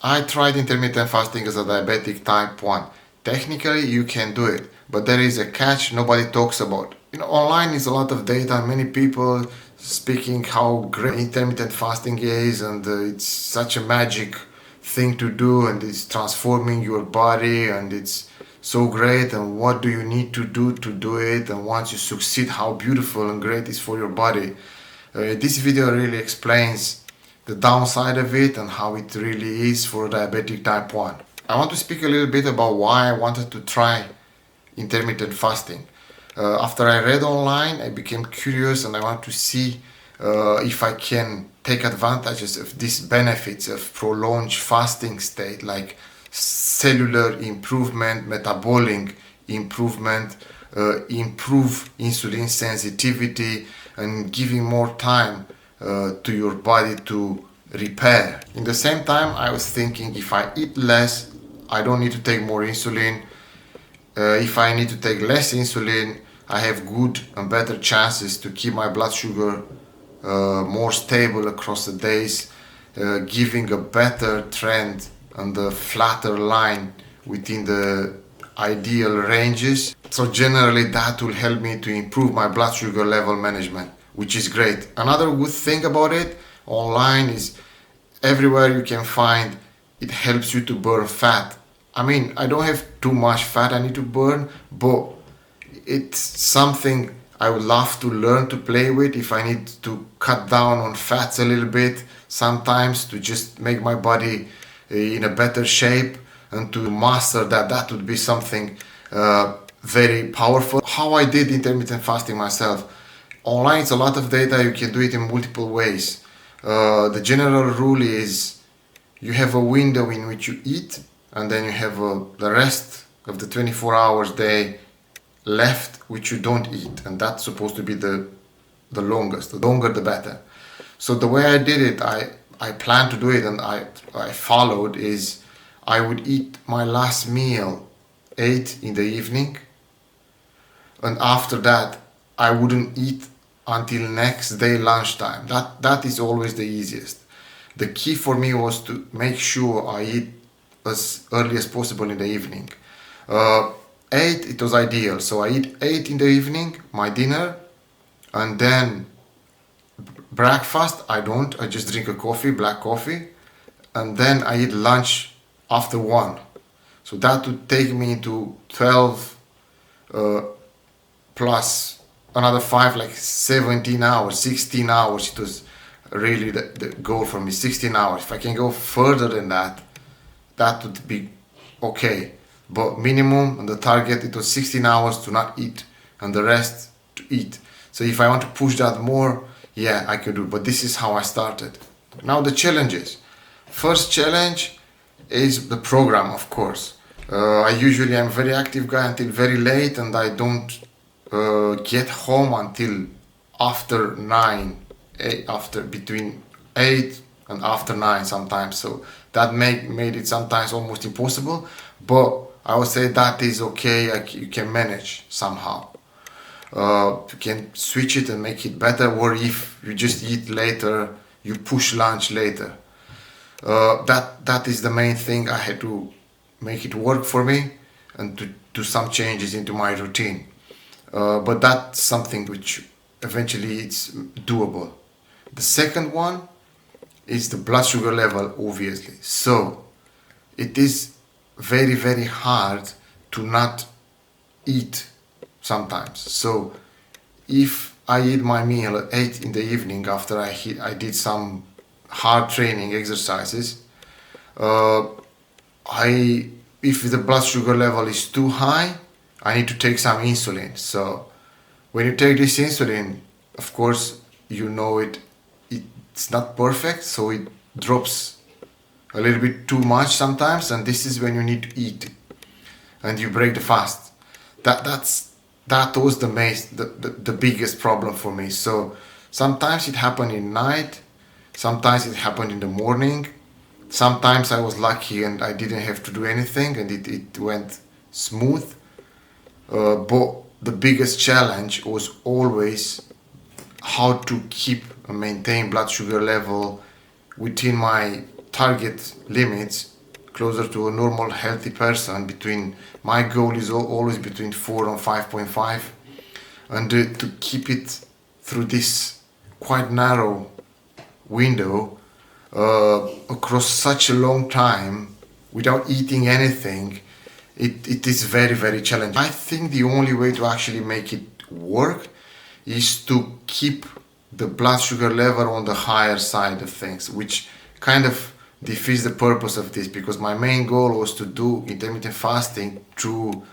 I tried intermittent fasting as a diabetic type 1. Technically, you can do it, but there is a catch nobody talks about. Online is a lot of data, many people speaking how great intermittent fasting is, and it's such a magic thing to do, and it's transforming your body, and it's so great, and what do you need to do it, and once you succeed, how beautiful and great it is for your body. This video really explains the downside of it and how it really is for diabetic type 1. I want to speak a little bit about why I wanted to try intermittent fasting. After I read online, I became curious and I want to see if I can take advantages of these benefits of prolonged fasting state, like cellular improvement, metabolic improvement, improve insulin sensitivity, and giving more time to your body to repair. In the same time, I was thinking, if I eat less, I don't need to take more insulin. If I need to take less insulin, I have good and better chances to keep my blood sugar more stable across the days, giving a better trend and a flatter line within the ideal ranges. So generally that will help me to improve my blood sugar level management, which is great. Another good thing about it online is everywhere you can find it helps you to burn fat. I mean, I don't have too much fat I need to burn, but it's something I would love to learn to play with if I need to cut down on fats a little bit sometimes to just make my body in a better shape and to master that. That would be something very powerful. How I did intermittent fasting myself. Online it's a lot of data, you can do it in multiple ways. The general rule is you have a window in which you eat, and then you have the rest of the 24 hours day left which you don't eat, and that's supposed to be the longest. The longer the better. So the way I did it, I planned to do it and I followed is I would eat my last meal 8 in the evening, and after that I wouldn't eat until next day lunchtime. That is always the easiest. The key for me was to make sure I eat as early as possible in the evening. 8, it was ideal. So I eat 8 in the evening, my dinner, and then breakfast I don't. I just drink a coffee, black coffee, and then I eat lunch after 1. So that would take me to 12 plus another 5, like 17 hours, 16 hours. It was really the goal for me, 16 hours. If I can go further than that, that would be okay. But minimum and the target, it was 16 hours to not eat and the rest to eat. So if I want to push that more, yeah, I could do. But this is how I started. Now the challenges. First challenge is the program, of course. I usually am a very active guy until very late, and I don't get home until after 9, after between 8 and after 9 sometimes. So that made it sometimes almost impossible. But I would say that is okay. You can manage somehow. You can switch it and make it better, or if you just eat later, you push lunch later. That is the main thing. I had to make it work for me and to do some changes into my routine. But that's something which eventually it's doable. The second one is the blood sugar level, obviously. So it is very, very hard to not eat sometimes. So if I eat my meal at 8 in the evening after I did some hard training exercises, if the blood sugar level is too high, I need to take some insulin. So when you take this insulin, of course, you know it's not perfect, so it drops a little bit too much sometimes, and this is when you need to eat and you break the fast. That was the biggest problem for me. So sometimes it happened in night, sometimes it happened in the morning, sometimes I was lucky and I didn't have to do anything and it went smooth. But the biggest challenge was always how to keep and maintain blood sugar level within my target limits closer to a normal healthy person. Between my goal is always between 4 and 5.5, and to keep it through this quite narrow window across such a long time without eating anything, it is very, very challenging. I think the only way to actually make it work is to keep the blood sugar level on the higher side of things, which kind of defeats the purpose of this, because my main goal was to do intermittent fasting to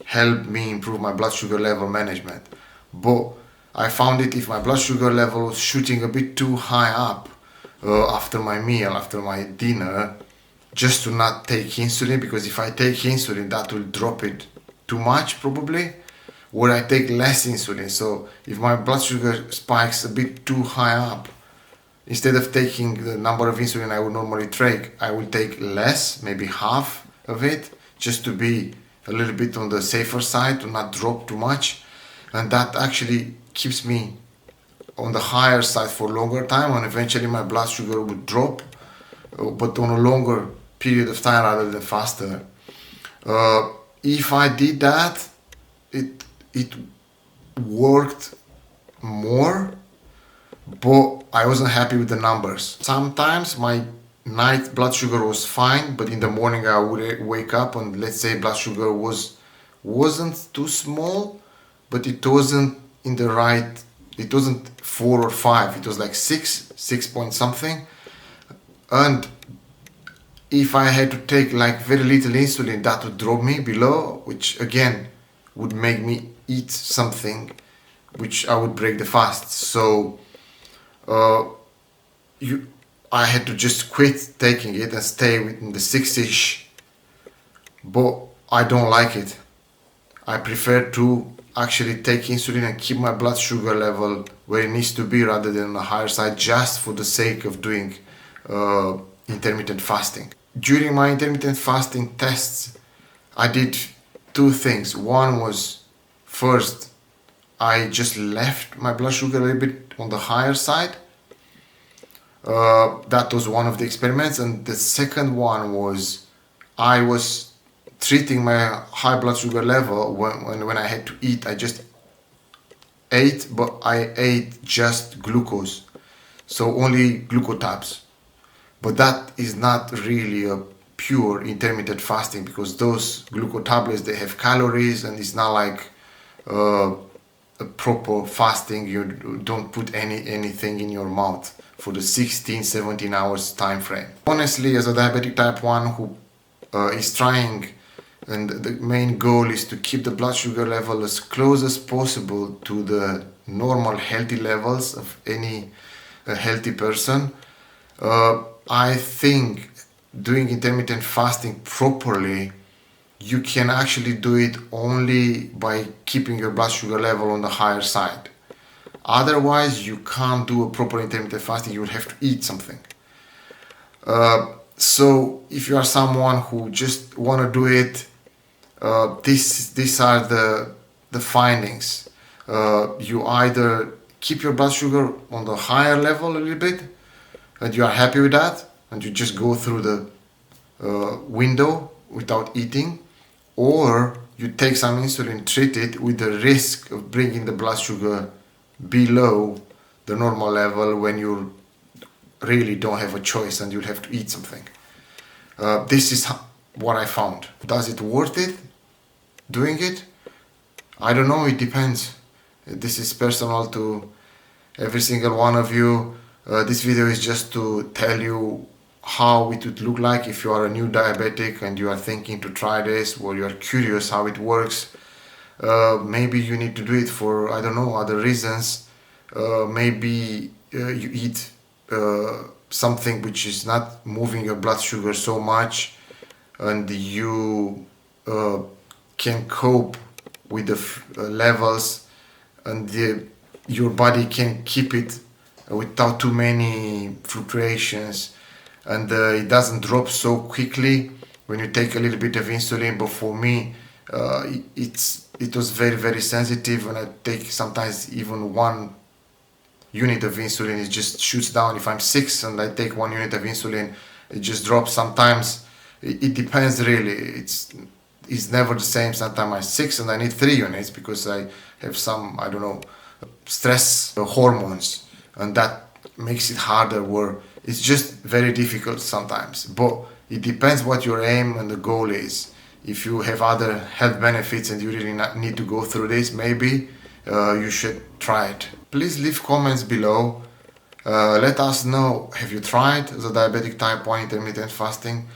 help me improve my blood sugar level management. But I found it, if my blood sugar level was shooting a bit too high up after my meal, after my dinner, just to not take insulin, because if I take insulin, that will drop it too much probably, or I take less insulin. So if my blood sugar spikes a bit too high up, instead of taking the number of insulin I would normally take, I will take less, maybe half of it, just to be a little bit on the safer side, to not drop too much. And that actually keeps me on the higher side for a longer time, and eventually my blood sugar would drop, but on a longer period of time rather than faster. If I did that, it worked more, but I wasn't happy with the numbers. Sometimes my night blood sugar was fine, but in the morning I would wake up and let's say blood sugar wasn't too small, but it wasn't in the right, it wasn't 4 or 5, it was like 6 point something. And if I had to take like very little insulin, that would drop me below, which again would make me eat something, which I would break the fast. So I had to just quit taking it and stay within the 6-ish, but I don't like it. I prefer to actually take insulin and keep my blood sugar level where it needs to be rather than on the higher side, just for the sake of doing intermittent fasting. During my intermittent fasting tests, I did 2 things. One was, first, I just left my blood sugar a little bit on the higher side. That was one of the experiments. And the second one was, I was treating my high blood sugar level when I had to eat. I just ate, but I ate just glucose, so only glucotabs. But that is not really a pure intermittent fasting, because those glucose tablets, they have calories, and it's not like a proper fasting. You don't put anything in your mouth for the 16-17 hours time frame. Honestly, as a diabetic type 1 who is trying, and the main goal is to keep the blood sugar level as close as possible to the normal healthy levels of any healthy person, I think doing intermittent fasting properly, you can actually do it only by keeping your blood sugar level on the higher side. Otherwise, you can't do a proper intermittent fasting. You will have to eat something. So if you are someone who just want to do it, these are the findings. You either keep your blood sugar on the higher level a little bit, and you are happy with that, and you just go through the window without eating, or you take some insulin, treat it with the risk of bringing the blood sugar below the normal level when you really don't have a choice and you'll have to eat something. This is what I found. Does it worth it doing it? I don't know, it depends. This is personal to every single one of you. This video is just to tell you how it would look like if you are a new diabetic and you are thinking to try this, or you are curious how it works. Maybe you need to do it for, I don't know, other reasons. Maybe you eat something which is not moving your blood sugar so much, and you can cope with the levels, and your body can keep it without too many fluctuations, and it doesn't drop so quickly when you take a little bit of insulin. But for me, it was very, very sensitive, and I take sometimes even 1 unit of insulin, it just shoots down. If I'm 6 and I take 1 unit of insulin, it just drops. Sometimes it depends really. It's never the same. Sometimes I'm 6 and I need 3 units because I have some, I don't know, stress hormones, and that makes it harder, where it's just very difficult sometimes. But it depends what your aim and the goal is. If you have other health benefits and you really not need to go through this, maybe you should try it. Please leave comments below. Let us know, have you tried the diabetic type 1 intermittent fasting?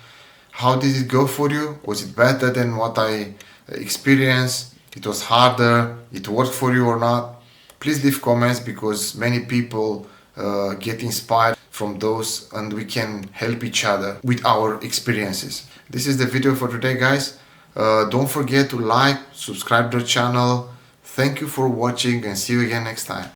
How did it go for you? Was it better than what I experienced? It was harder? It worked for you or not? Please leave comments, because many people get inspired from those, and we can help each other with our experiences. This is the video for today, guys. Don't forget to like, subscribe to the channel. Thank you for watching, and see you again next time.